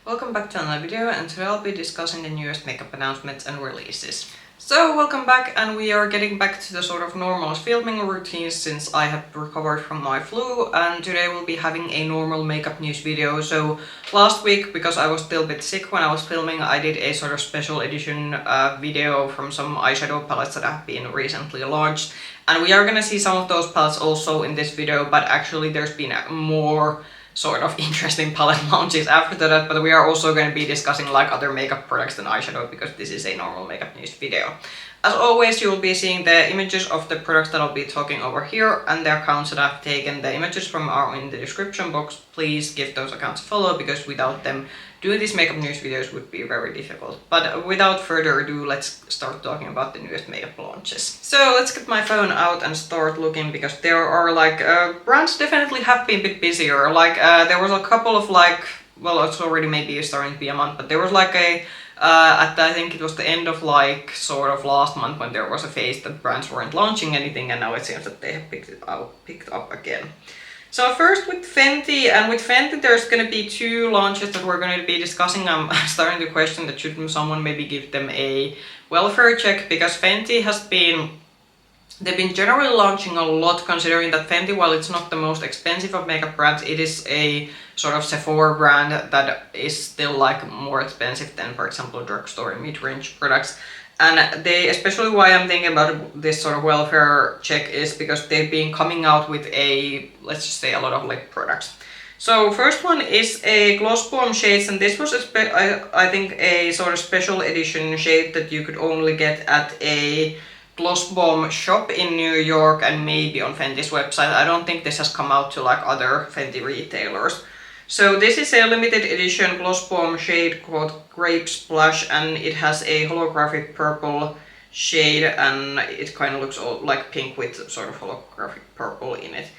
Welcome back to another video, and today I'll be discussing the newest makeup announcements and releases. So welcome back, and we are getting back to the sort of normal filming routine since I have recovered from my flu, and today we'll be having a normal makeup news video. So last week, because I was still a bit sick when I was filming, I did a sort of special edition video from some eyeshadow palettes that have been recently launched. And we are gonna see some of those palettes also in this video, but actually there's been more sort of interesting palette launches after that, but we are also going to be discussing like other makeup products than eyeshadow because this is a normal makeup news video. As always, you will be seeing the images of the products that I'll be talking over here and the accounts that I've taken. The images from are in the description box. Please give those accounts a follow because without them, doing these makeup news videos would be very difficult. But without further ado, let's start talking about the newest makeup launches. So let's get my phone out and start looking because there are like brands definitely have been a bit busier. Like there was a couple of like, well, it's already maybe starting to be a month, but there was like a I think it was the end of like sort of last month when there was a phase that brands weren't launching anything, and now it seems that they have picked up again. So first with Fenty, and with Fenty there's going to be two launches that we're going to be discussing. I'm starting to question that should someone maybe give them a welfare check, because Fenty has been, they've been generally launching a lot, considering that Fenty, while it's not the most expensive of makeup brands, it is a sort of Sephora brand that is still like more expensive than, for example, drugstore mid-range products. And they, especially why I'm thinking about this sort of welfare check is because they've been coming out with let's just say a lot of lip products. So first one is a gloss bomb shades, and this was I think a sort of special edition shade that you could only get at a gloss bomb shop in New York and maybe on Fenty's website. I don't think this has come out to like other Fenty retailers. So this is a limited edition gloss bomb shade called Grape Splash, and it has a holographic purple shade, and it kind of looks like pink with sort of holographic purple in it.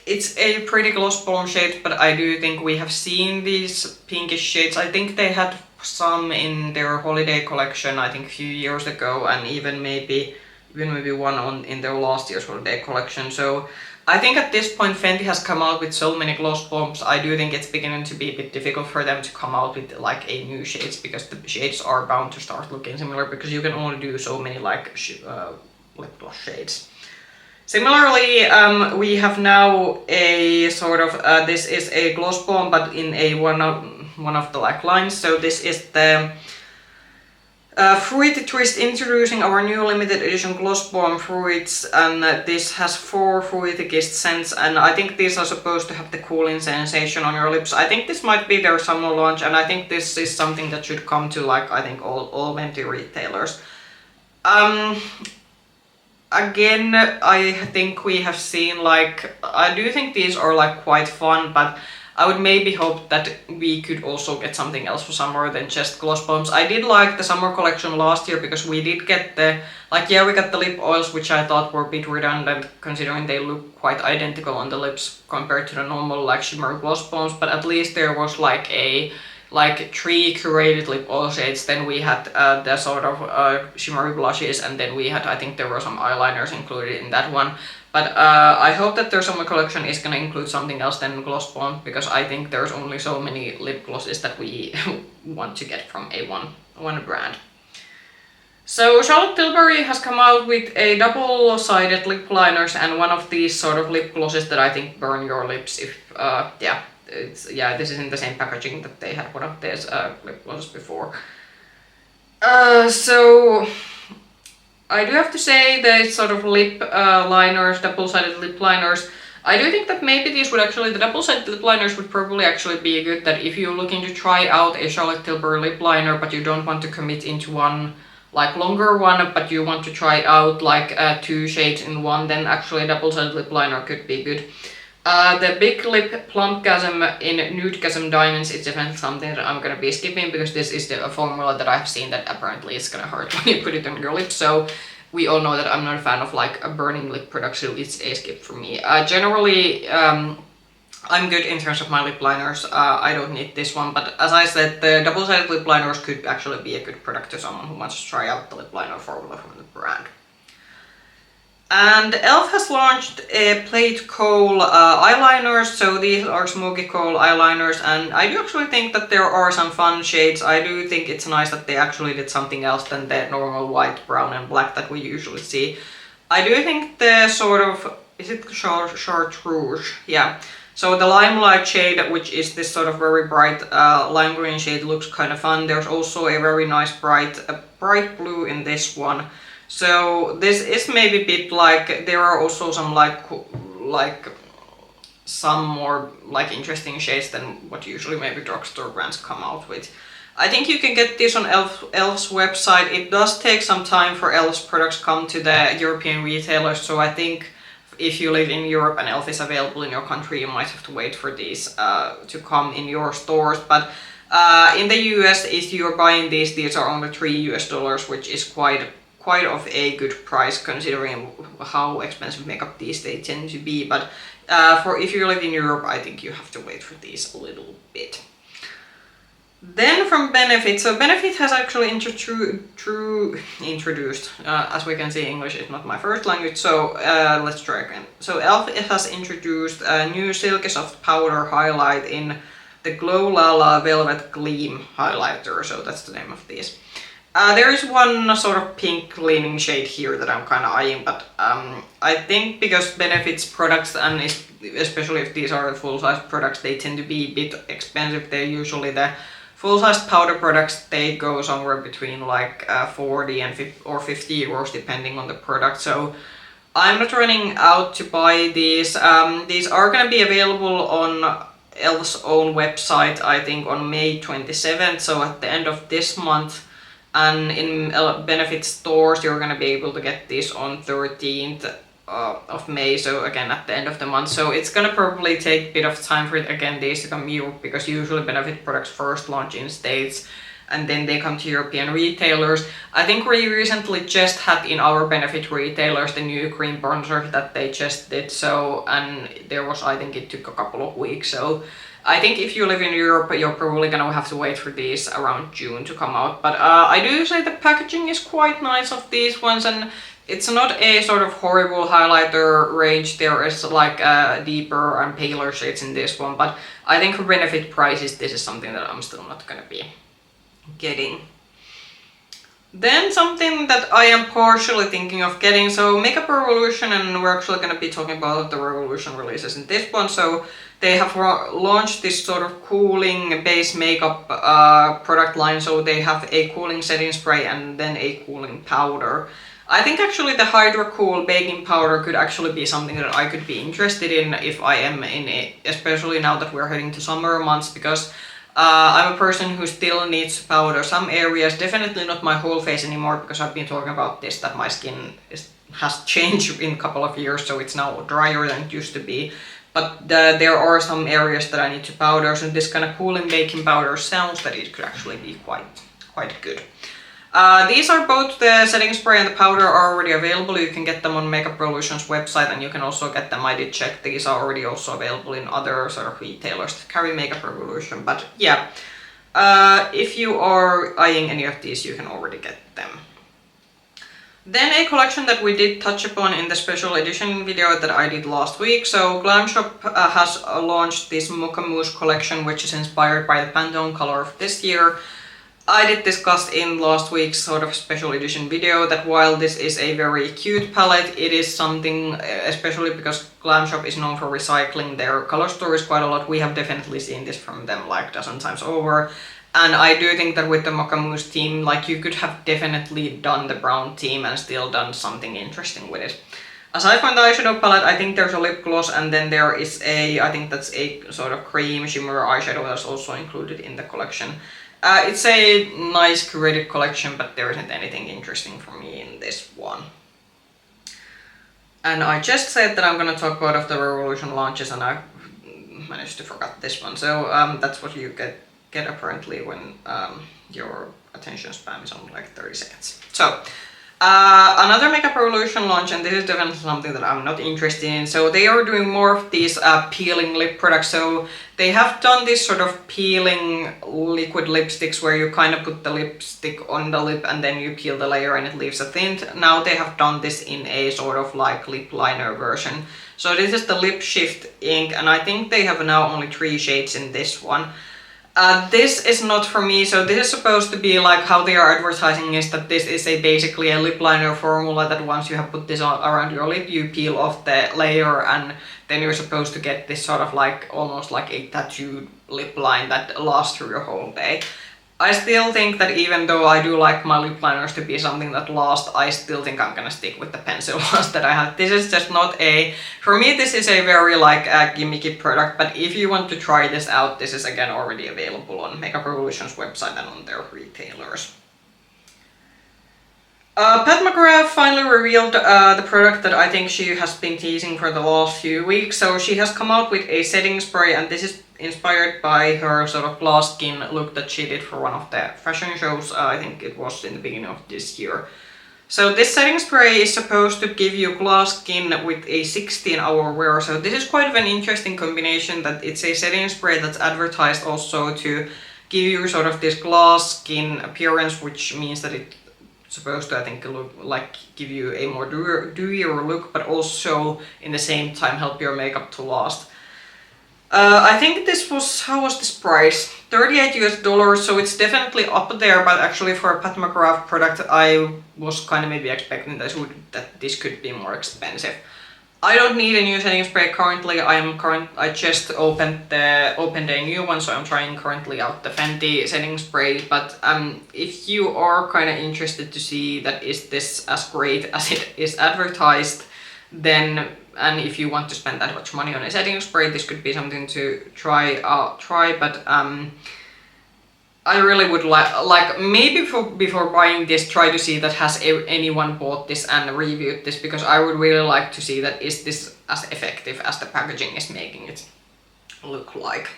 It's a pretty gloss bomb shade, but I do think we have seen these pinkish shades. I think they had some in their holiday collection, I think a few years ago, and even maybe one in their last year's holiday collection. So I think at this point Fenty has come out with so many gloss bombs. I do think it's beginning to be a bit difficult for them to come out with like a new shades, because the shades are bound to start looking similar, because you can only do so many like lip gloss shades. Similarly, we have now a sort of this is a gloss bomb, but in a one of the like lines. So this is the Fruit Twist, introducing our new limited edition gloss bomb Fruitz, and this has 4 fruity kissed scents, and I think these are supposed to have the cooling sensation on your lips. I think this might be their summer launch, and I think this is something that should come to like I think all Fenty retailers. Again, I think we have seen like, I do think these are like quite fun, but I would maybe hope that we could also get something else for summer than just gloss bombs. I did like the summer collection last year because we did get the, like, yeah, we got the lip oils, which I thought were a bit redundant considering they look quite identical on the lips compared to the normal like shimmer gloss bombs, but at least there was like a 3 curated lip oil shades. Then we had the sort of shimmery blushes, and then we had, I think there were some eyeliners included in that one. But I hope that their summer collection is going to include something else than gloss bomb, because I think there's only so many lip glosses that we want to get from a one brand. So Charlotte Tilbury has come out with a double-sided lip liners, and one of these sort of lip glosses that I think burn your lips if, this is in the same packaging that they had one of these lip glosses before. So I do have to say that sort of lip liners, double-sided lip liners, I do think that maybe these would actually, the double-sided lip liners would probably actually be good, that if you're looking to try out a Charlotte Tilbury lip liner but you don't want to commit into one like longer one, but you want to try out like 2 shades in one, then actually a double-sided lip liner could be good. The Big Lip Plumpgasm in Nudegasm Diamonds is definitely something that I'm gonna be skipping, because this is a formula that I've seen that apparently is gonna hurt when you put it on your lips. So we all know that I'm not a fan of like a burning lip product, so it's a skip for me. Generally, I'm good in terms of my lip liners. I don't need this one, but as I said, the double-sided lip liners could actually be a good product to someone who wants to try out the lip liner formula from the brand. And e.l.f. has launched a plate Kohl eyeliners, so these are Smoky Kohl eyeliners, and I do actually think that there are some fun shades. I do think it's nice that they actually did something else than the normal white, brown and black that we usually see. I do think the sort of, is it chartreuse? Yeah. So the limelight shade, which is this sort of very bright lime green shade, looks kind of fun. There's also a very nice bright blue in this one. So this is maybe a bit like, there are also some like some more like interesting shades than what usually maybe drugstore brands come out with. I think you can get this on e.l.f.'s website. It does take some time for e.l.f.'s products come to the European retailers, so I think if you live in Europe and e.l.f. is available in your country, you might have to wait for these to come in your stores. But in the US, if you're buying these are only $3 US, which is quite of a good price considering how expensive makeup these they tend to be. But for if you live in Europe, I think you have to wait for these a little bit. Then from Benefit, so Benefit has actually introduced, as we can see, English is not my first language, so let's try again. So e.l.f. has introduced a new Silky Soft Powder Highlight in the Glow Lala Velvet Gleam highlighter, so that's the name of this. There is one sort of pink leaning shade here that I'm kind of eyeing, but I think because Benefit's products, and especially if these are full-size products, they tend to be a bit expensive. They're usually the full-size powder products, they go somewhere between like 40 and 50 euros depending on the product. So I'm not running out to buy these. These are going to be available on e.l.f.'s own website, I think on May 27th, so at the end of this month. And in Benefit stores, you're going to be able to get this on 13th of May, so again at the end of the month. So it's going to probably take a bit of time for these to come Europe, because usually Benefit products first launch in States and then they come to European retailers. I think we recently just had in our Benefit retailers the new cream bronzer that they just did, so, and there was, I think it took a couple of weeks, so I think if you live in Europe, you're probably gonna have to wait for these around June to come out. But I do say the packaging is quite nice of these ones, and it's not a sort of horrible highlighter range. There is like deeper and paler shades in this one, but I think for Benefit prices, this is something that I'm still not gonna be getting. Then something that I am partially thinking of getting, so Makeup Revolution, and we're actually going to be talking about the Revolution releases in this one. So they have launched this sort of cooling base makeup product line, so they have a cooling setting spray and then a cooling powder. I think actually the Hydra Cool baking powder could actually be something that I could be interested in if I am in it, especially now that we're heading to summer months, because I'm a person who still needs to powder some areas, definitely not my whole face anymore, because I've been talking about this, that my skin has changed in a couple of years, so it's now drier than it used to be. But there are some areas that I need to powder, so this kind of cooling baking powder sounds that it could actually be quite good. These are both the setting spray and the powder are already available. You can get them on Makeup Revolution's website, and you can also get them, I did check, these are already also available in other sort of retailers that carry Makeup Revolution. But yeah, if you are eyeing any of these, you can already get them. Then a collection that we did touch upon in the special edition video that I did last week. So GlamShop has launched this Mocha Mousse collection, which is inspired by the Pantone color of this year. I did discuss in last week's sort of special edition video that while this is a very cute palette, it is something, especially because GlamShop is known for recycling their color stories quite a lot. We have definitely seen this from them like a dozen times over. And I do think that with the Mocha Mousse theme, like you could have definitely done the brown theme and still done something interesting with it. Aside from the eyeshadow palette, I think there's a lip gloss, and then there is I think that's a sort of cream shimmer eyeshadow that's also included in the collection. It's a nice curated collection, but there isn't anything interesting for me in this one. And I just said that I'm gonna talk about the Revolution launches, and I managed to forget this one. So that's what you get apparently when your attention span is only like 30 seconds. So Another Makeup Revolution launch, and this is definitely something that I'm not interested in. So they are doing more of these peeling lip products. So they have done this sort of peeling liquid lipsticks where you kind of put the lipstick on the lip and then you peel the layer and it leaves a tint. Now they have done this in a sort of like lip liner version. So this is the Lip Shift ink, and I think they have now only 3 shades in this one. This is not for me, so this is supposed to be like how they are advertising is that this is basically a lip liner formula that once you have put this on, around your lip, you peel off the layer and then you're supposed to get this sort of like almost like a tattooed lip line that lasts through your whole day. I still think that even though I do like my lip liners to be something that lasts, I still think I'm gonna stick with the pencil ones that I have. This is just not for me this is a very like gimmicky product, but if you want to try this out, this is again already available on Makeup Revolution's website and on their retailers. Pat McGrath finally revealed the product that I think she has been teasing for the last few weeks. So she has come out with a setting spray, and this is inspired by her sort of glass skin look that she did for one of the fashion shows. I think it was in the beginning of this year. So this setting spray is supposed to give you glass skin with a 16-hour wear. So this is quite of an interesting combination that it's a setting spray that's advertised also to give you sort of this glass skin appearance, which means that it's supposed to, I think, look like give you a more dewier look, but also in the same time help your makeup to last. I think this was, how was this price? $38 US, so it's definitely up there, but actually for a Pat McGrath product I was kind of maybe expecting that this could be more expensive. I don't need a new setting spray currently. I just opened a new one, so I'm trying currently out the Fenty setting spray. But if you are kind of interested to see that is this as great as it is advertised, then and if you want to spend that much money on a setting spray, this could be something to try. But I really would like maybe before buying this, try to see that has anyone bought this and reviewed this, because I would really like to see that is this as effective as the packaging is making it look like.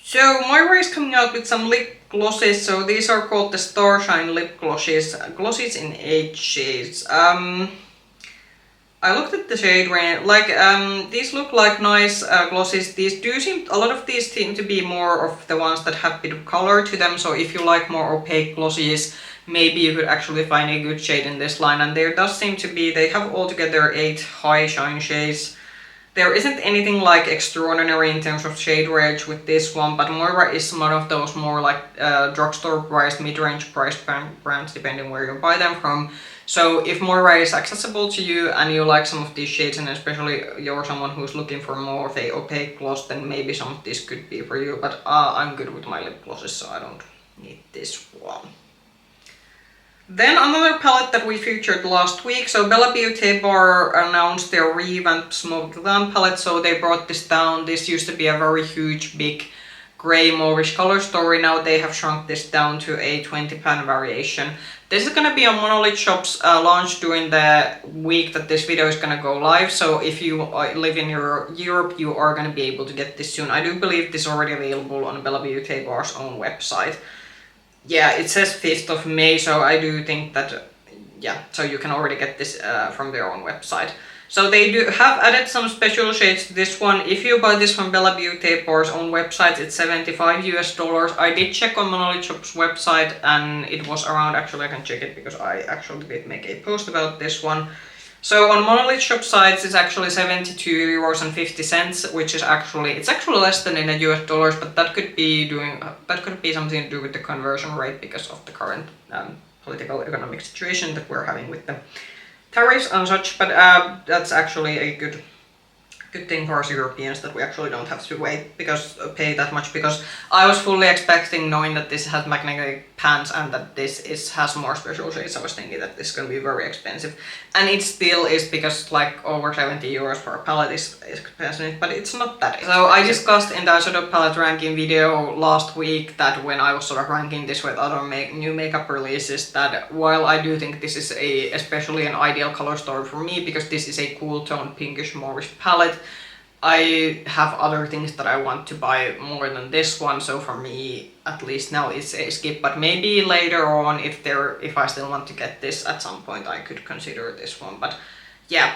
So Moira is coming out with some lip glosses. So these are called the Starshine lip glosses. Glosses in 8 shades. I looked at the shade range, these look like nice glosses. A lot of these seem to be more of the ones that have a bit of color to them, so if you like more opaque glosses, maybe you could actually find a good shade in this line. And there does seem to be, they have altogether 8 high shine shades. There isn't anything like extraordinary in terms of shade range with this one, but Moira is one of those more like drugstore priced, mid-range priced brands, depending where you buy them from. So if Moira is accessible to you and you like some of these shades, and especially you're someone who's looking for more of a opaque gloss, then maybe some of these could be for you. But I'm good with my lip glosses, so I don't need this one. Then another palette that we featured last week, so bellabeautébar announced their revamped Smoky Glam palette, so they brought this down. This used to be a very huge, big, grey mauvish color story. Now they have shrunk this down to a 20-pan variation. This is gonna be on Monolith Shop's launch during the week that this video is gonna go live, so if you live in Europe, you are gonna be able to get this soon. I do believe this is already available on bellabeautébar's own website. Yeah, it says 5th of May, so I do think that, yeah, so you can already get this from their own website. So they do have added some special shades to this one. If you buy this from bellabeautébar's own website, it's $75 US. I did check on Monolith Shop's website and it was around, actually I can check it because I actually did make a post about this one. So on Monolith Shop sites it's actually €72.50, which is actually, it's actually less than in the US dollars, but that could be something to do with the conversion rate because of the current political economic situation that we're having with the tariffs and such, but that's actually a good thing for us Europeans that we actually don't have to pay that much, because I was fully expecting, knowing that this has magnetic pans and that this has more special shades, I was thinking that this is going to be very expensive. And it still is, because like over €70 for a palette is expensive, but it's not that expensive. So I discussed in the sort of palette ranking video last week that when I was sort of ranking this with other new makeup releases, that while I do think this is especially an ideal color story for me, because this is a cool toned pinkish mauvish palette, I have other things that I want to buy more than this one, so for me, at least now, it's a skip. But maybe later on, if I still want to get this at some point, I could consider this one. But yeah,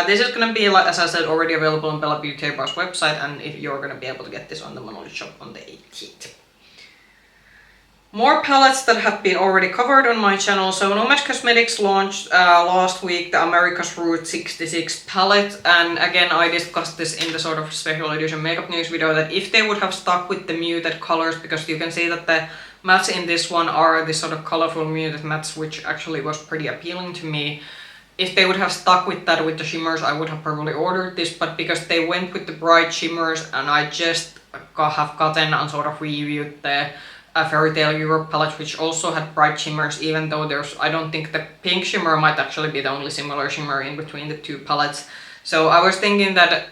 this is gonna be, like, as I said, already available on bellabeautébar's website, and if you're gonna be able to get this on the Monolith shop on the 18th. More palettes that have been already covered on my channel. So Nomad Cosmetics launched last week the America's Route 66 palette, and again I discussed this in the sort of special edition makeup news video, that if they would have stuck with the muted colors, because you can see that the mattes in this one are this sort of colorful muted mattes, which actually was pretty appealing to me. If they would have stuck with that with the shimmers, I would have probably ordered this, but because they went with the bright shimmers, and I just have gotten and sort of reviewed the Fairy Tale Europe palette, which also had bright shimmers, even though I don't think the pink shimmer might actually be the only similar shimmer in between the two palettes. So I was thinking that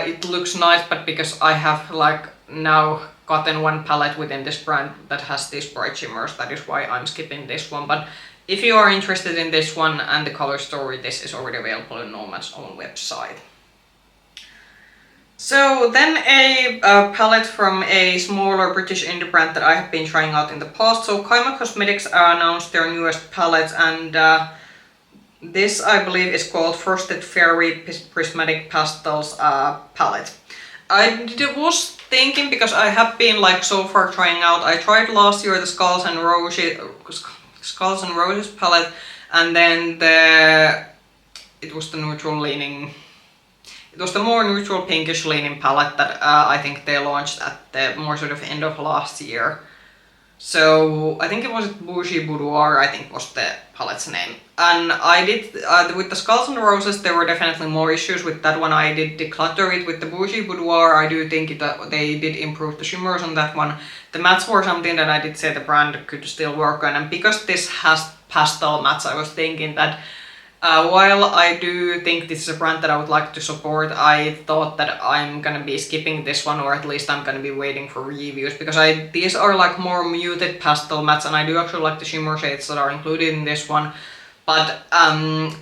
it looks nice, but because I have like now gotten one palette within this brand that has these bright shimmers, that is why I'm skipping this one. But if you are interested in this one and the color story, this is already available on Nomad's own website. So then a palette from a smaller British indie brand that I have been trying out in the past. So Kaima Cosmetics announced their newest palette, and this I believe is called Frosted Fairy Prismatic Pastels palette. I was thinking, because I have been like so far trying out, I tried last year the Skulls and Roses palette, and then it was the neutral leaning. It was the more neutral pinkish leaning palette that I think they launched at the more sort of end of last year. So I think it was Bougie Boudoir, I think was the palette's name. And I did, with the Skulls and Roses, there were definitely more issues with that one. I did declutter it. With the Bougie Boudoir, I do think they did improve the shimmers on that one. The mattes were something that I did say the brand could still work on. And because this has pastel mattes, I was thinking that while I do think this is a brand that I would like to support, I thought that I'm gonna be skipping this one, or at least I'm gonna be waiting for reviews, because these are like more muted pastel mattes, and I do actually like the shimmer shades that are included in this one. But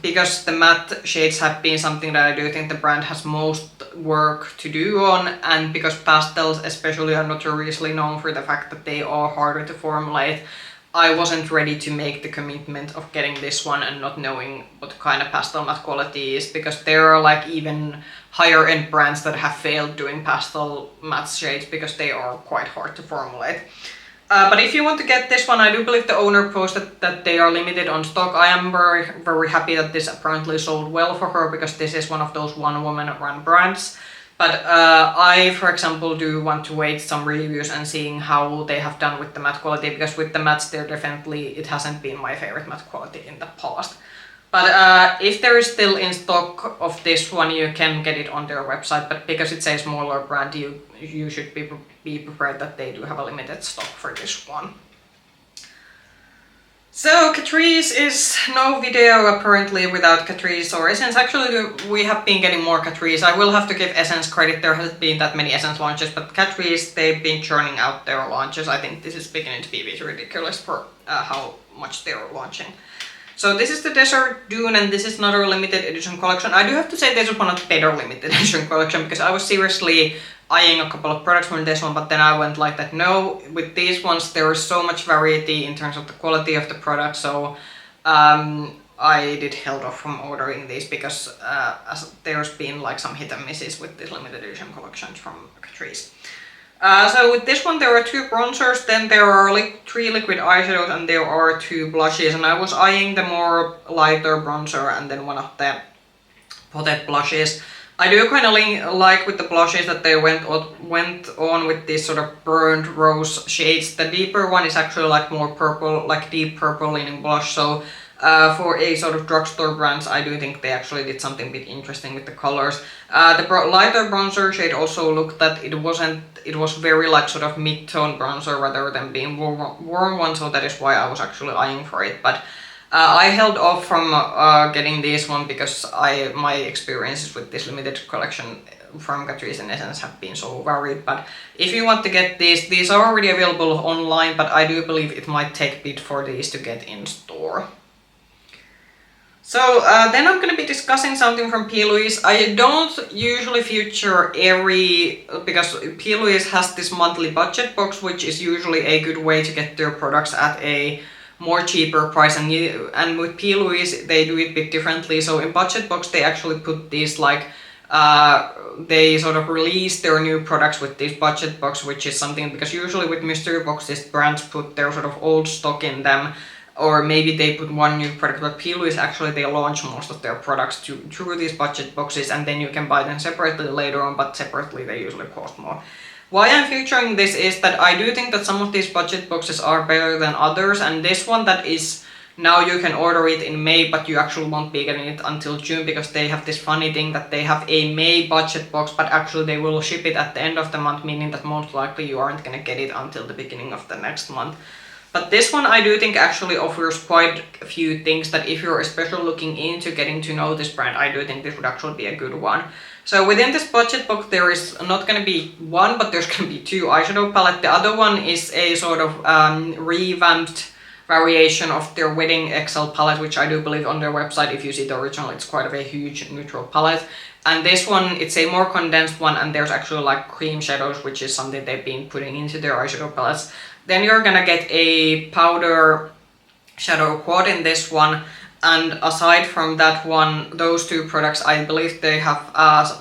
because the matte shades have been something that I do think the brand has most work to do on, and because pastels especially are notoriously known for the fact that they are harder to formulate, I wasn't ready to make the commitment of getting this one and not knowing what kind of pastel matte quality is, because there are like even higher end brands that have failed doing pastel matte shades because they are quite hard to formulate. But if you want to get this one, I do believe the owner posted that they are limited on stock. I am very, very happy that this apparently sold well for her, because this is one of those one-woman run brands. But I, for example, do want to wait some reviews and seeing how they have done with the matte quality, because with the mattes, it hasn't been my favorite matte quality in the past. But if there is still in stock of this one, you can get it on their website, but because it's a smaller brand, you should be prepared that they do have a limited stock for this one. So Catrice is no video apparently without Catrice or Essence. Actually, we have been getting more Catrice. I will have to give Essence credit. There hasn't been that many Essence launches, but Catrice, they've been churning out their launches. I think this is beginning to be a bit ridiculous for how much they're launching. So this is the Desert Dune, and this is another limited edition collection. I do have to say this is one of the better limited edition collection, because I was seriously eyeing a couple of products from this one, but then I went like that, no, with these ones there is so much variety in terms of the quality of the product, so I did held off from ordering these, because as there's been like some hit and misses with this limited edition collections from Catrice. So with this one there are 2 bronzers, then there are 3 liquid eyeshadows, and there are 2 blushes, and I was eyeing the more lighter bronzer and then one of the potted blushes. I do kind of like with the blushes that they went on with these sort of burned rose shades. The deeper one is actually like more purple, like deep purple leaning blush, so for a sort of drugstore brands, I do think they actually did something a bit interesting with the colors. The lighter bronzer shade also looked that it was very like sort of mid-tone bronzer rather than being warm one, so that is why I was actually eyeing for it. But I held off from getting this one because my experiences with this limited collection from Catrice and Essence have been so varied. But if you want to get these are already available online, but I do believe it might take a bit for these to get in store. So then I'm going to be discussing something from P.Louise. I don't usually feature because P.Louise has this monthly budget box, which is usually a good way to get their products at a more cheaper price. And with P.Louise, they do it a bit differently. So in budget box, they actually put these like, they sort of release their new products with this budget box, which is something, because usually with mystery boxes, brands put their sort of old stock in them. Or maybe they put one new product, but P.Louise actually they launch most of their products through these budget boxes, and then you can buy them separately later on, but separately they usually cost more. Why I'm featuring this is that I do think that some of these budget boxes are better than others, and this one that is now you can order it in May, but you actually won't be getting it until June, because they have this funny thing that they have a May budget box, but actually they will ship it at the end of the month, meaning that most likely you aren't gonna get it until the beginning of the next month. But this one I do think actually offers quite a few things that if you're especially looking into getting to know this brand, I do think this would actually be a good one. So within this budget box there is not going to be one, but there's going to be two eyeshadow palette. The other one is a sort of revamped variation of their Wedding XL palette, which I do believe on their website, if you see the original, it's quite a huge neutral palette. And this one, it's a more condensed one, and there's actually like cream shadows, which is something they've been putting into their eyeshadow palettes. Then you're gonna get a powder shadow quad in this one, and aside from that one, those two products, I believe they have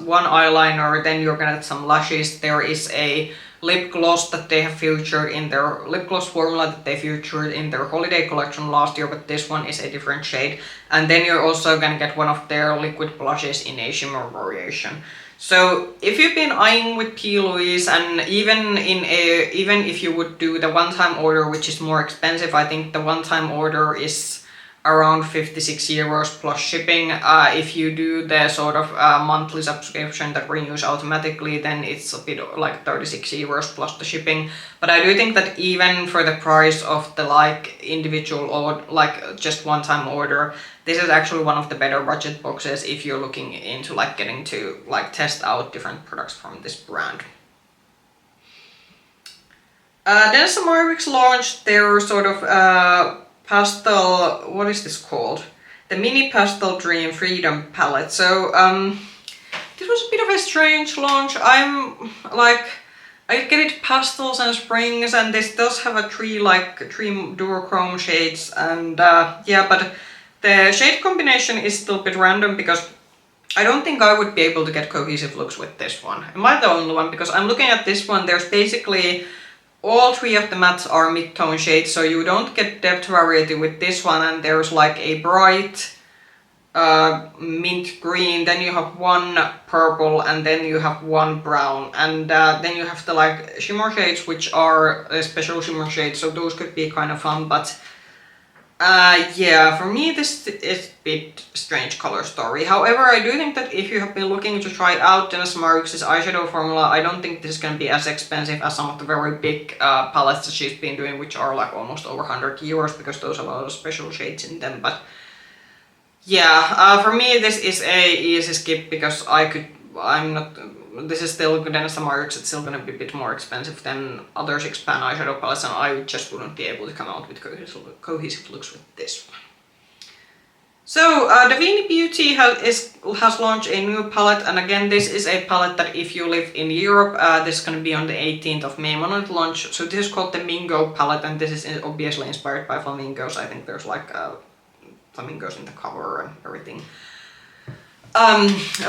one eyeliner, then you're gonna get some lashes. There is a lip gloss that they have featured in their lip gloss formula that they featured in their holiday collection last year, but this one is a different shade. And then you're also gonna get one of their liquid blushes in a shimmer variation. So if you've been eyeing with P.Louise, and even if you would do the one-time order, which is more expensive, I think the one-time order is around 56 euros plus shipping. If you do the sort of monthly subscription that renews automatically, then it's a bit like 36 euros plus the shipping. But I do think that even for the price of the like individual or like just one-time order, this is actually one of the better budget boxes if you're looking into like getting to like test out different products from this brand. Then Moira launched their sort of pastel, what is this called? The Mini Pastel Dream Freedom palette. So this was a bit of a strange launch. I'm like, I get it pastels and springs, and this does have a three duochrome shades, and yeah, but the shade combination is still a bit random because I don't think I would be able to get cohesive looks with this one. Am I the only one? Because I'm looking at this one, there's basically all three of the mattes are mid-tone shades, so you don't get depth variety with this one, and there's like a bright mint green, then you have one purple, and then you have one brown, and then you have the like shimmer shades, which are special shimmer shades, so those could be kind of fun, but yeah, for me this is a bit strange color story. However, I do think that if you have been looking to try out Dennis Marix's eyeshadow formula, I don't think this is going to be as expensive as some of the very big palettes that she's been doing, which are like almost over 100 euros, because those have a lot of special shades in them. But yeah, for me this is a easy skip, because this is still Dennis Marix, it's still going to be a bit more expensive than other 6-pan eyeshadow palettes, and I just wouldn't be able to come out with cohesive looks with this one. So Davini Beauty has launched a new palette, and again this is a palette that if you live in Europe, this is going to be on the 18th of May when it launch. So this is called the Mingo palette, and this is obviously inspired by flamingos. I think there's like flamingos in the cover and everything.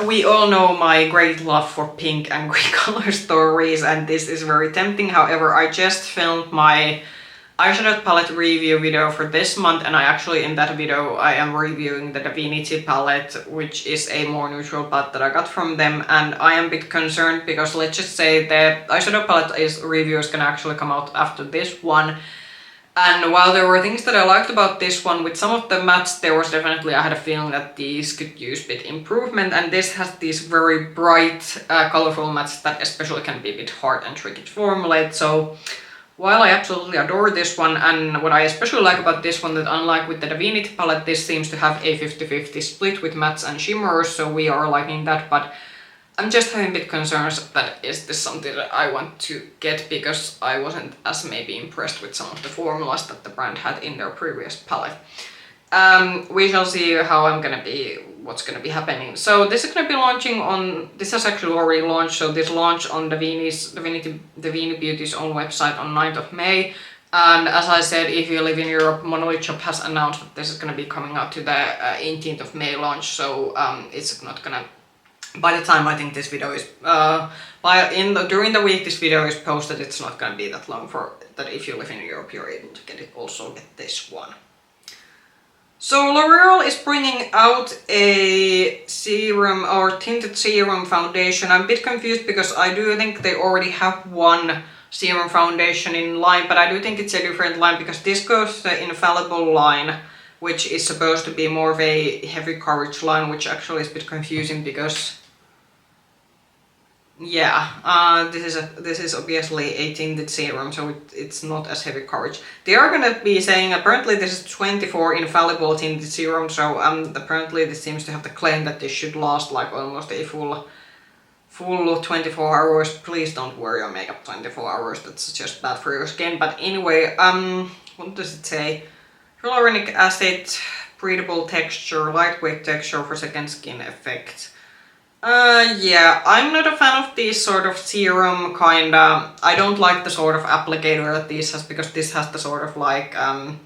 We all know my great love for pink and green color stories, and this is very tempting. However, I just filmed my eyeshadow palette review video for this month, and I actually in that video I am reviewing the Davini palette, which is a more neutral palette that I got from them, and I am a bit concerned because let's just say the eyeshadow palette review is gonna actually come out after this one. And while there were things that I liked about this one, with some of the mattes there was definitely, I had a feeling that these could use a bit improvement, and this has these very bright colorful mattes that especially can be a bit hard and tricky to formulate. So while I absolutely adore this one, and what I especially like about this one, that unlike with the Davini palette, this seems to have a 50-50 split with mattes and shimmers, so we are liking that, but I'm just having a bit concerns that is this something that I want to get, because I wasn't as maybe impressed with some of the formulas that the brand had in their previous palette. We shall see how what's gonna be happening. So this is gonna be launching on, this has actually already launched, so this launched on Davini Beauty's own website on 9th of May. And as I said, if you live in Europe, Monolith Shop has announced that this is gonna be coming out to the 18th of May launch, so it's not gonna, by the time I think this video is, during the week this video is posted, it's not gonna be that long for that if you live in Europe, you're able to get this one. So L'Oreal is bringing out a serum or tinted serum foundation. I'm a bit confused because I do think they already have one serum foundation in line, but I do think it's a different line because this goes the Infallible line, which is supposed to be more of a heavy coverage line, which actually is a bit confusing because yeah, this is obviously a tinted serum, so it's not as heavy coverage. They are gonna be saying apparently this is 24 infallible tinted serum, so apparently this seems to have the claim that this should last like almost a full 24 hours. Please don't wear your makeup 24 hours, that's just bad for your skin. But anyway, what does it say? Hyaluronic acid, breathable texture, lightweight texture for second skin effect. Yeah, I'm not a fan of these sort of serum kinda. I don't like the sort of applicator that this has because this has the sort of like, I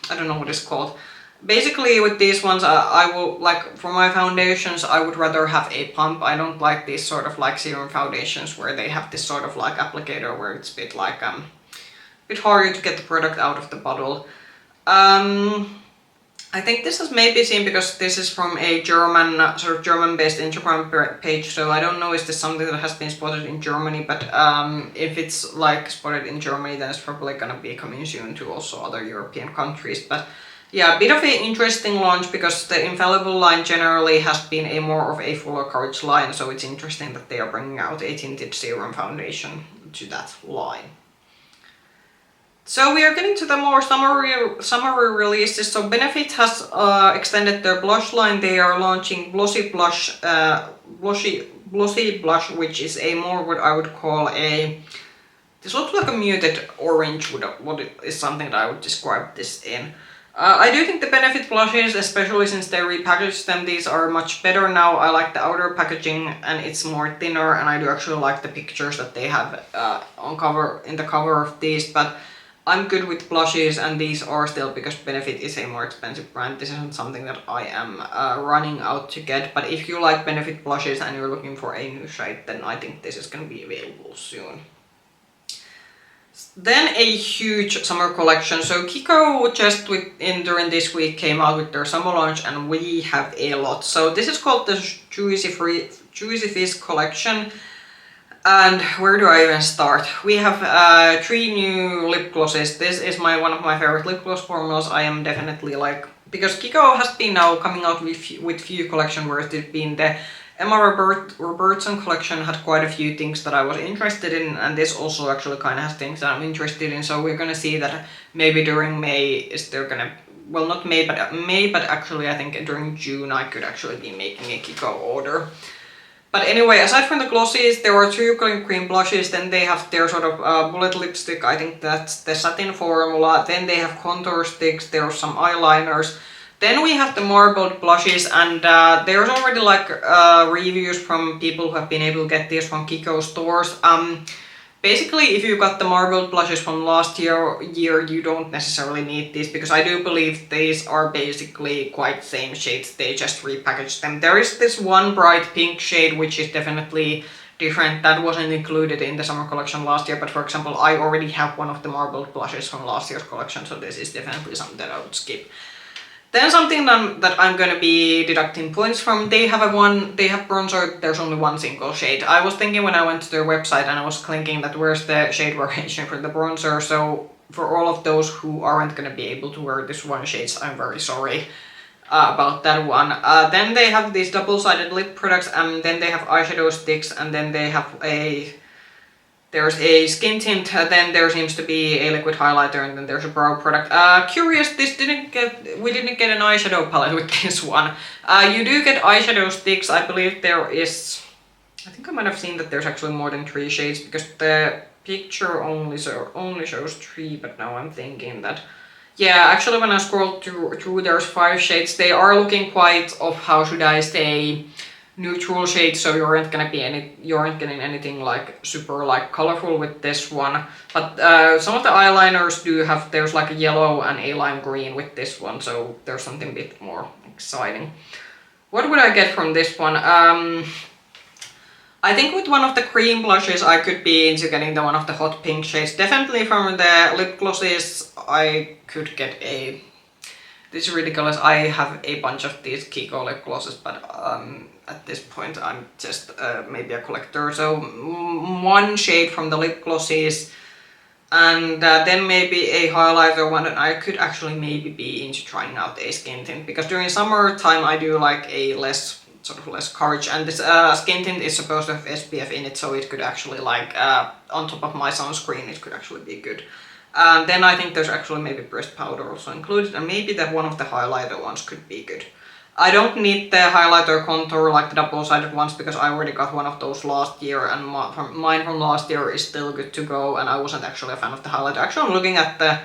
don't know what it's called. Basically with these ones, I will, like for my foundations, I would rather have a pump. I don't like these sort of like serum foundations where they have this sort of like applicator where it's a bit like, bit harder to get the product out of the bottle. I think this is maybe seen because this is from a German, sort of German-based Instagram page, so I don't know if this is something that has been spotted in Germany, but if it's like spotted in Germany, then it's probably gonna be coming soon to also other European countries. But yeah, a bit of an interesting launch because the Infallible line generally has been a more of a fuller coverage line, so it's interesting that they are bringing out a tinted serum foundation to that line. So we are getting to the more summery releases. So Benefit has extended their blush line. They are launching Glossy Blush, Glossy Blush, which is a more what I would call a, this looks like a muted orange, what is something that I would describe this in. I do think the Benefit blushes, especially since they repackaged them, these are much better now. I like the outer packaging and it's more thinner, and I do actually like the pictures that they have in the cover of these, but I'm good with blushes, and these are still, because Benefit is a more expensive brand, this isn't something that I am running out to get, but if you like Benefit blushes and you're looking for a new shade, then I think this is going to be available soon. Then a huge summer collection. So Kiko just during this week came out with their summer launch, and we have a lot. So this is called the Juicy Fizz collection. And where do I even start? We have 3 new lip glosses. This is one of my favorite lip gloss formulas. I am definitely like, because Kiko has been now coming out with few collection where it's been the Emma Robertson collection had quite a few things that I was interested in, and this also actually kind of has things that I'm interested in. So we're gonna see that maybe during May is there gonna, well not May, but actually I think during June I could actually be making a Kiko order. But anyway, aside from the glossies, there are 2 cream blushes, then they have their sort of bullet lipstick, I think that's the satin formula, then they have contour sticks, there are some eyeliners, then we have the marbled blushes, and there's already like reviews from people who have been able to get these from Kiko stores. Basically, if you got the marbled blushes from last year, you don't necessarily need these, because I do believe these are basically quite same shades, they just repackaged them. There is this one bright pink shade which is definitely different, that wasn't included in the summer collection last year, but for example, I already have one of the marbled blushes from last year's collection, so this is definitely something that I would skip. Then something that I'm gonna be deducting points from, they have bronzer, there's only one single shade. I was thinking when I went to their website and I was clicking that where's the shade variation for the bronzer, so for all of those who aren't gonna be able to wear this one shade, I'm very sorry about that one. Then they have these double-sided lip products, and then they have eyeshadow sticks, and then they have there's a skin tint, then there seems to be a liquid highlighter, and then there's a brow product. Curious, we didn't get an eyeshadow palette with this one. You do get eyeshadow sticks, I believe there is, I think I might have seen that there's actually more than 3 shades, because the picture only shows 3, but now I'm thinking that, Yeah, actually when I scrolled through there's 5 shades. They are looking quite of, how should I say, neutral shades, so you aren't getting anything like super like colorful with this one. But some of the eyeliners do have, there's like a yellow and a lime green with this one, so there's something a bit more exciting. What would I get from this one? I think with one of the cream blushes I could be into getting the one of the hot pink shades. Definitely from the lip glosses I could get a... This is ridiculous, I have a bunch of these Kiko lip glosses, but at this point I'm just maybe a collector. So one shade from the lip glosses, and then maybe a highlighter one, and I could actually maybe be into trying out a skin tint, because during summertime I do like a less coverage, and this skin tint is supposed to have SPF in it, so it could actually like on top of my sunscreen it could actually be good. Then I think there's actually maybe pressed powder also included, and maybe that one of the highlighter ones could be good. I don't need the highlighter contour like the double-sided ones, because I already got one of those last year, and mine from last year is still good to go, and I wasn't actually a fan of the highlighter. Actually, I'm looking at the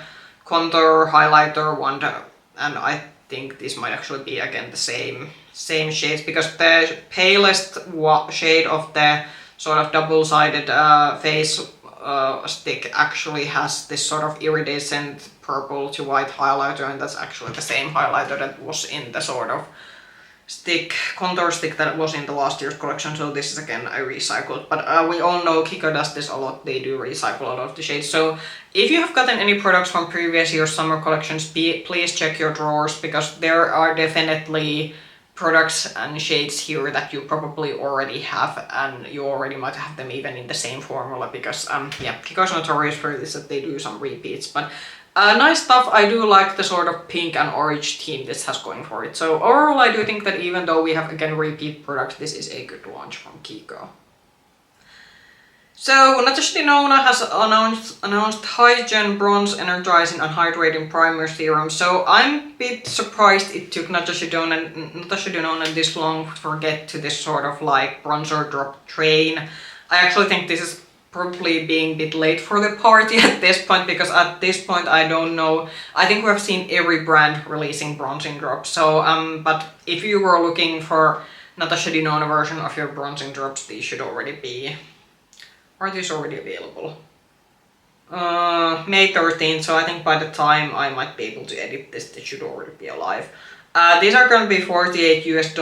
contour highlighter one, and I think this might actually be again the same shades, because the palest shade of the sort of double-sided face stick actually has this sort of iridescent purple to white highlighter, and that's actually the same highlighter that was in the sort of contour stick that was in the last year's collection, so this is again I recycled. But we all know Kiko does this a lot, they do recycle a lot of the shades. So if you have gotten any products from previous year's summer collections, please check your drawers, because there are definitely products and shades here that you probably already have, and you already might have them even in the same formula, because yeah, Kiko's notorious for this, that they do some repeats. But nice stuff. I do like the sort of pink and orange theme this has going for it. So overall I do think that even though we have again repeat products, this is a good launch from Kiko. So Natasha Denona has announced Hydra Bronze Energizing and Hydrating Primer Serum. So I'm a bit surprised it took Natasha Denona this long to get to this sort of like bronzer drop train. I actually think this is probably being a bit late for the party at this point, because at this point I don't know. I think we have seen every brand releasing bronzing drops. So but if you were looking for Natasha Denona version of your bronzing drops, these should already be... Are these already available? May 13th, so I think by the time I might be able to edit this, they should already be alive. These are going to be $48 US.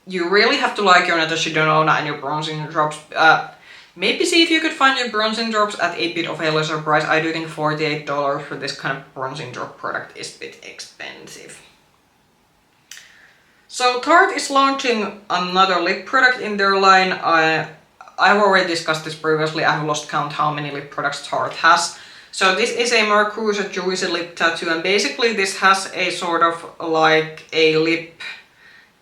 You really have to like your Natasha Denona and your bronzing drops. Maybe see if you could find your bronzing drops at a bit of a lesser price. I do think $48 for this kind of bronzing drop product is a bit expensive. So Tarte is launching another lip product in their line. I've already discussed this previously, I have lost count how many lip products Tarte has. So this is a Mercursa Juicy Lip Tattoo, and basically this has a sort of like a lip...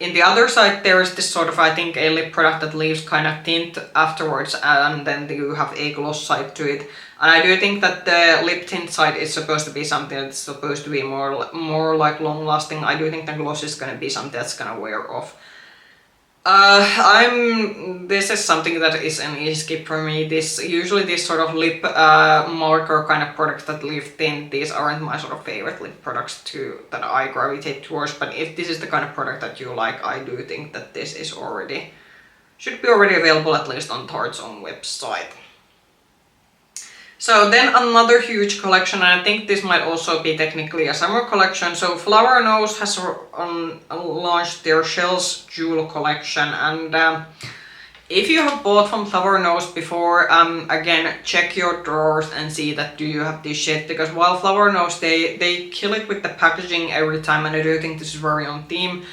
In the other side there is this sort of, I think, a lip product that leaves kind of tint afterwards, and then you have a gloss side to it. And I do think that the lip tint side is supposed to be something that's supposed to be more like long lasting. I do think the gloss is gonna be something that's gonna wear off. This is something that is an easy skip for me. Usually these sort of lip marker kind of products that leave tint, these aren't my sort of favorite lip products that I gravitate towards. But if this is the kind of product that you like, I do think that this is should be already available at least on Tarte's own website. So then another huge collection, and I think this might also be technically a summer collection. So Flower Nose has launched their Shells Jewel collection, and if you have bought from Flower Nose before, again, check your drawers and see that do you have this shade, because while Flower Nose, they kill it with the packaging every time, and I do think this is very on theme.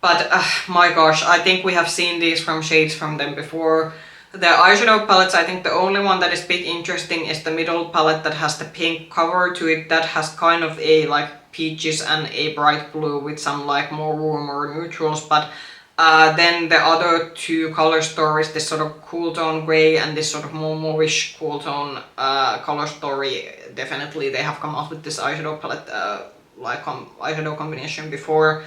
But my gosh, I think we have seen these shades from them before. The eyeshadow palettes, I think the only one that is a bit interesting is the middle palette that has the pink cover to it, that has kind of a like peaches and a bright blue with some like more warmer neutrals. But then the other two color stories, this sort of cool tone grey and this sort of more mauvish cool tone color story, definitely they have come out with this eyeshadow palette eyeshadow combination before.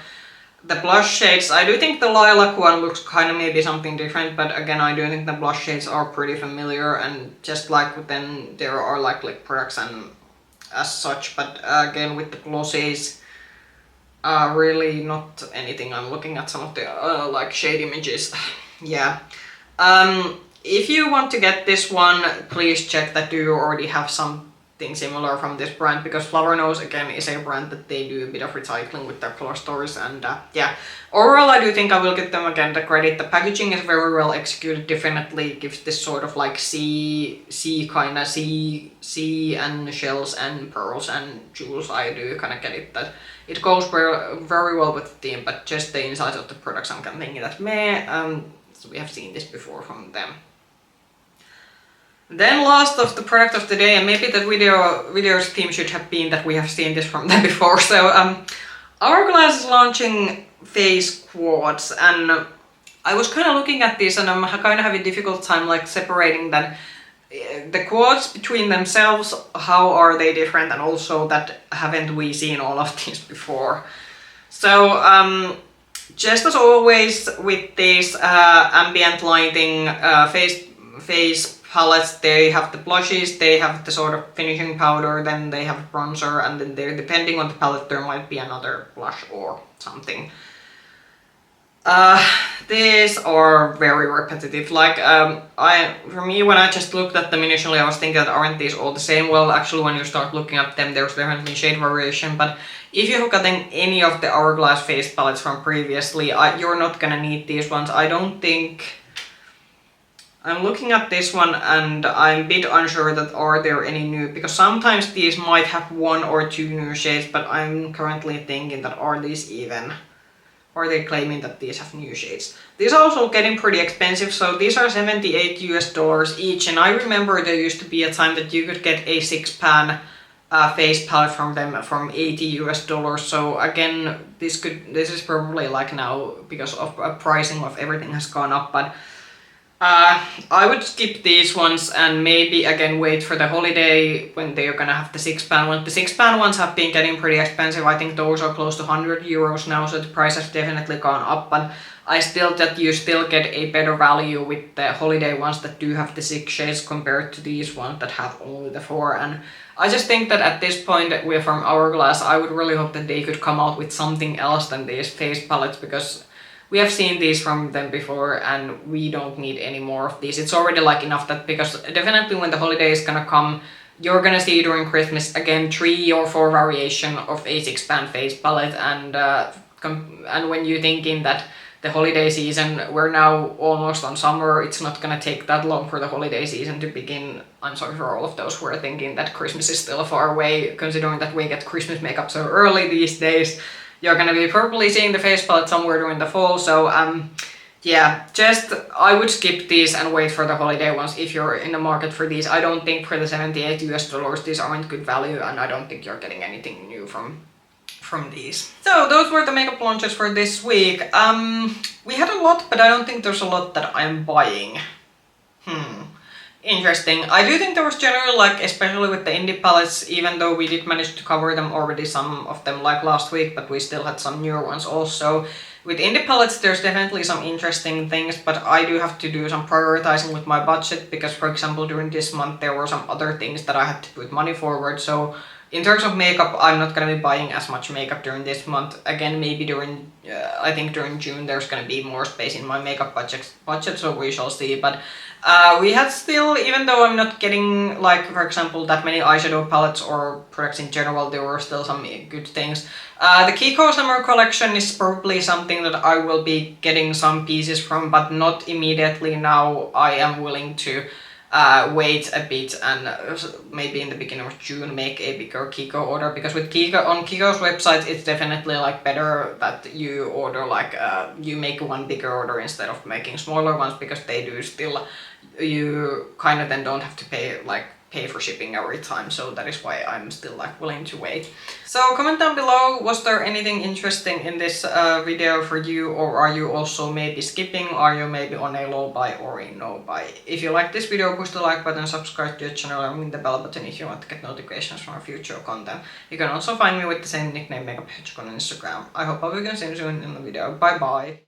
The blush shades, I do think the lilac one looks kind of maybe something different, but again I do think the blush shades are pretty familiar, and just like then there are like lip products and as such, but again with the glosses, really not anything. I'm looking at some of the like shade images. Yeah. If you want to get this one, please check that you already have something similar from this brand, because Flower Nose again is a brand that they do a bit of recycling with their color stories, and yeah, overall I do think I will give them again the credit. The packaging is very well executed, definitely gives this sort of like sea and shells and pearls and jewels. I do kind of get it that it goes very well with the theme, but just the inside of the products I'm kind of thinking that meh, so we have seen this before from them. Then last of the product of the day, and maybe the video's theme should have been that we have seen this from them before. So Hourglass is launching face quads, and I was kind of looking at this and I'm kind of having a difficult time like separating that the quads between themselves, how are they different, and also that haven't we seen all of these before. So just as always with these ambient lighting face palettes, they have the blushes, they have the sort of finishing powder, then they have bronzer, and then there, depending on the palette, there might be another blush or something. These are very repetitive. Like for me, when I just looked at them initially, I was thinking that aren't these all the same? Well, actually, when you start looking at them, there's definitely shade variation. But if you have gotten any of the Hourglass face palettes from previously, you're not gonna need these ones. I don't think. I'm looking at this one and I'm a bit unsure that are there any new, because sometimes these might have 1 or 2 new shades, but I'm currently thinking that are these even? Or are they claiming that these have new shades? These are also getting pretty expensive, so these are $78 US each, and I remember there used to be a time that you could get a 6-pan face palette from them from $80 US. So again, this is probably like now because of pricing of everything has gone up, but I would skip these ones and maybe again wait for the holiday when they're gonna have the 6-pan ones. The 6-pan ones have been getting pretty expensive. I think those are close to €100 now, so the price has definitely gone up, but I still that you still get a better value with the holiday ones that do have the 6 shades compared to these ones that have only the 4. And I just think that at this point we're from Hourglass, I would really hope that they could come out with something else than these face palettes, because we have seen these from them before and we don't need any more of these. It's already like enough that, because definitely when the holiday is gonna come, you're gonna see during Christmas again 3 or 4 variation of a 6-pan face palette, and when you're thinking that the holiday season, we're now almost on summer, it's not gonna take that long for the holiday season to begin. I'm sorry for all of those who are thinking that Christmas is still far away, considering that we get Christmas makeup so early these days. You're gonna be probably seeing the face palette somewhere during the fall, so yeah, just I would skip these and wait for the holiday ones if you're in the market for these. I don't think for the $78 US these aren't good value, and I don't think you're getting anything new from these. So those were the makeup launches for this week. We had a lot, but I don't think there's a lot that I'm buying. Interesting. I do think there was generally, like, especially with the indie palettes, even though we did manage to cover them already, some of them like last week, but we still had some newer ones also. With indie palettes, there's definitely some interesting things, but I do have to do some prioritizing with my budget, because for example during this month there were some other things that I had to put money forward. So in terms of makeup, I'm not gonna be buying as much makeup during this month. Again, maybe during, I think during June there's gonna be more space in my makeup budget, so we shall see. But we had still, even though I'm not getting, like, for example, that many eyeshadow palettes or products in general, there were still some good things. The Kiko summer collection is probably something that I will be getting some pieces from, but not immediately now. I am willing to wait a bit and maybe in the beginning of June make a bigger Kiko order, because with Kiko, on Kiko's website, it's definitely like better that you order like you make one bigger order instead of making smaller ones, because they do still, you kind of then don't have to pay for shipping every time, so that is why I'm still like willing to wait. So comment down below, was there anything interesting in this video for you, or are you also maybe skipping? Are you maybe on a low buy or a no buy? If you like this video, push the like button, subscribe to the channel, and ring the bell button if you want to get notifications from our future content. You can also find me with the same nickname, Makeup Hedgehog, on Instagram. I hope I will see you soon in the video. Bye bye!